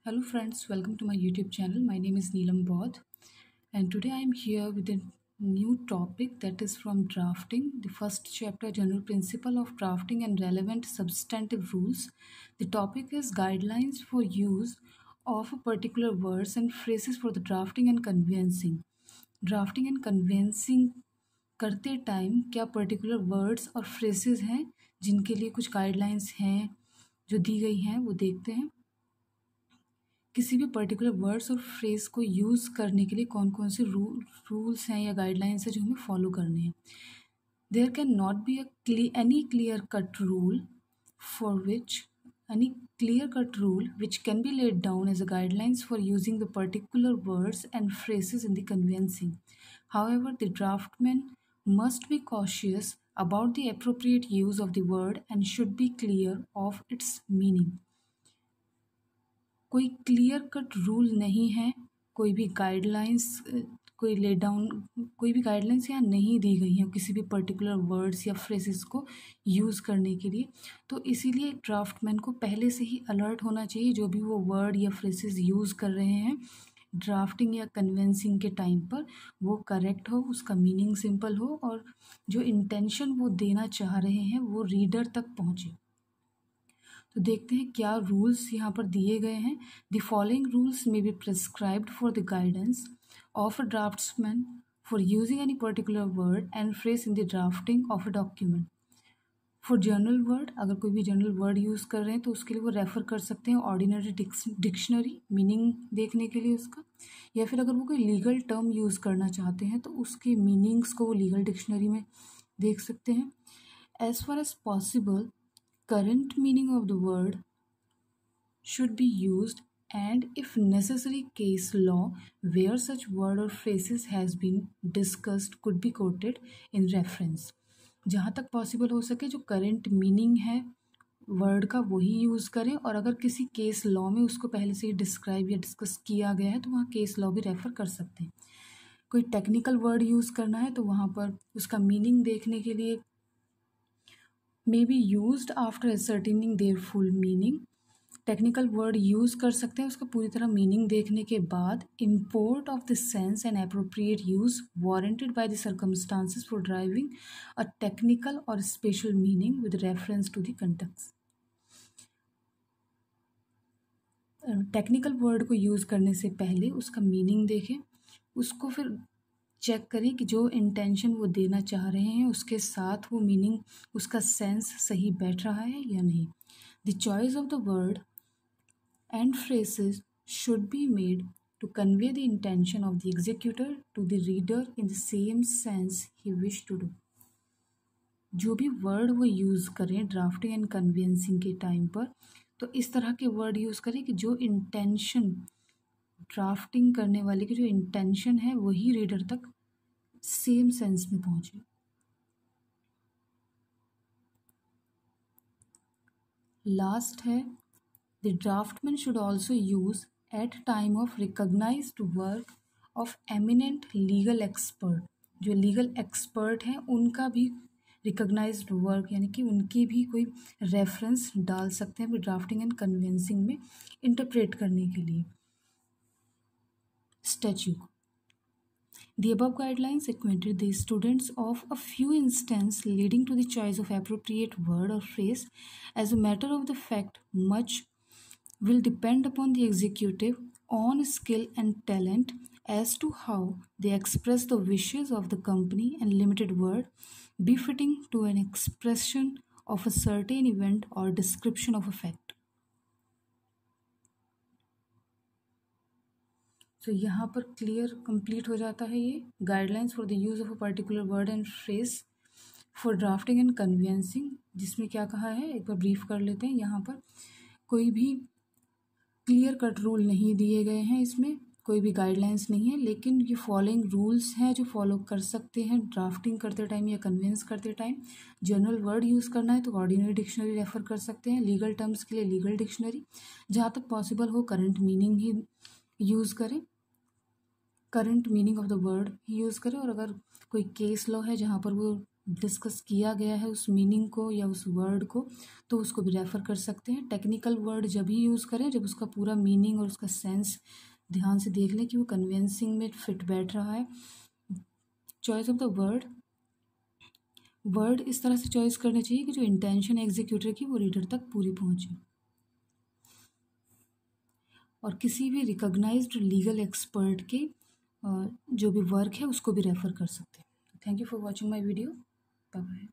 Hello friends, welcome to my YouTube channel. My name is Neelam Bodh and today I am here with a new topic that is from drafting, the first chapter general principle of drafting and relevant substantive rules. The topic is guidelines for use of a particular words and phrases for the drafting and conveyancing. Drafting and convincing करते time क्या particular words और phrases हैं जिनके लिए कुछ guidelines हैं जो दी गई हैं वो देखते हैं। किसी भी पर्टिकुलर वर्ड्स और फ्रेज को यूज़ करने के लिए कौन कौन से रूल्स हैं या गाइडलाइंस हैं जो हमें फॉलो करने हैं। There can not be any clear cut rule for which any clear cut rule which can be laid down as a guidelines for using the particular words and phrases in the conveyancing. However, the draftman must be cautious about the appropriate use of the word and should be clear of its meaning. कोई clear cut rule नहीं है, कोई भी guidelines यहाँ नहीं दी गई हैं किसी भी पर्टिकुलर वर्ड्स या फ्रेजेस को यूज़ करने के लिए। तो इसीलिए ड्राफ्टमैन को पहले से ही अलर्ट होना चाहिए जो भी वो वर्ड या फ्रेजेस यूज़ कर रहे हैं ड्राफ्टिंग या कन्वेंसिंग के टाइम पर, वो करेक्ट हो, उसका मीनिंग सिंपल हो और जो इंटेंशन वो देना चाह रहे हैं वो रीडर तक पहुँचे। तो देखते हैं क्या रूल्स यहाँ पर दिए गए हैं। The following rules may be prescribed for the guidance of a draughtsman for using any particular word and phrase in the drafting of a document. For journal word, अगर कोई भी जर्नल वर्ड यूज़ कर रहे हैं तो उसके लिए वो रेफ़र कर सकते हैं ऑर्डिनरी डिक्शनरी मीनिंग देखने के लिए उसका, या फिर अगर वो कोई लीगल टर्म यूज़ करना चाहते हैं तो उसके मीनिंग्स को वो लीगल डिक्शनरी में देख सकते हैं। As far as possible current meaning of the word should be used and if necessary case law where such word or phrases has been discussed could be quoted in reference। जहाँ तक possible हो सके जो current meaning है word का वही use करें और अगर किसी केस लॉ में उसको पहले से ही डिस्क्राइब या डिस्कस किया गया है तो वहाँ केस लॉ भी रेफ़र कर सकते हैं। कोई टेक्निकल वर्ड यूज़ करना है तो वहाँ पर उसका मीनिंग देखने के लिए may be used after ascertaining their full meaning। Technical word use कर सकते हैं उसका पूरी तरह मीनिंग देखने के बाद। Import of the sense and appropriate use warranted by the circumstances for driving a technical or special meaning with reference to the context. Technical word को यूज़ करने से पहले उसका मीनिंग देखें, उसको फिर चेक करें कि जो इंटेंशन वो देना चाह रहे हैं उसके साथ वो मीनिंग, उसका सेंस सही बैठ रहा है या नहीं। The choice of the word and phrases should be made to convey the intention of the executor to the reader in the same sense he wish to do. जो भी वर्ड वो यूज़ करें ड्राफ्टिंग एंड कन्वेंसिंग के time पर तो इस तरह के वर्ड यूज़ करें कि जो इंटेंशन ड्राफ्टिंग करने वाले की जो इंटेंशन है वही रीडर तक सेम सेंस में पहुंचे। लास्ट है the draftman should also use at time of recognised work of eminent legal expert. जो लीगल एक्सपर्ट हैं उनका भी रिकॉग्नाइज्ड वर्क यानी कि उनकी भी कोई रेफरेंस डाल सकते हैं ड्राफ्टिंग एंड कन्वेंसिंग में इंटरप्रेट करने के लिए statue. The above guidelines acquainted the students of a few instances leading to the choice of appropriate word or phrase. As a matter of the fact, much will depend upon the executive own skill and talent as to how they express the wishes of the company and limited word befitting to an expression of a certain event or description of a fact. तो यहाँ पर clear complete हो जाता है ये guidelines for the use of a particular word and phrase for drafting and convincing, जिसमें क्या कहा है एक बार ब्रीफ कर लेते हैं। यहाँ पर कोई भी क्लियर कट रूल नहीं दिए गए हैं, इसमें कोई भी गाइडलाइंस नहीं है, लेकिन ये फॉलोइंग रूल्स हैं जो फॉलो कर सकते हैं ड्राफ्टिंग करते टाइम या कन्वेंस करते टाइम। जर्नल वर्ड यूज़ करना है तो ऑर्डिनरी डिक्शनरी रेफ़र कर सकते हैं, लीगल टर्म्स के लिए लीगल डिक्शनरी, जहाँ तक पॉसिबल हो करंट मीनिंग ही यूज़ करें, current meaning of the word use करें। और अगर कोई केस लॉ है जहाँ पर वो डिस्कस किया गया है उस मीनिंग को या उस वर्ड को, तो उसको भी रेफ़र कर सकते हैं। टेक्निकल वर्ड जब ही यूज़ करें जब उसका पूरा मीनिंग और उसका सेंस ध्यान से देख लें कि वो कन्विंसिंग में फिट बैठ रहा है। चॉइस ऑफ द वर्ड इस तरह से चॉइस करनी चाहिए कि जो इंटेंशन एग्जीक्यूटर की वो रीडर तक पूरी पहुंचे। और किसी भी रिकॉग्नाइज्ड लीगल एक्सपर्ट के जो भी वर्क है उसको भी रेफ़र कर सकते हैं। Thank you for watching my video. Bye bye.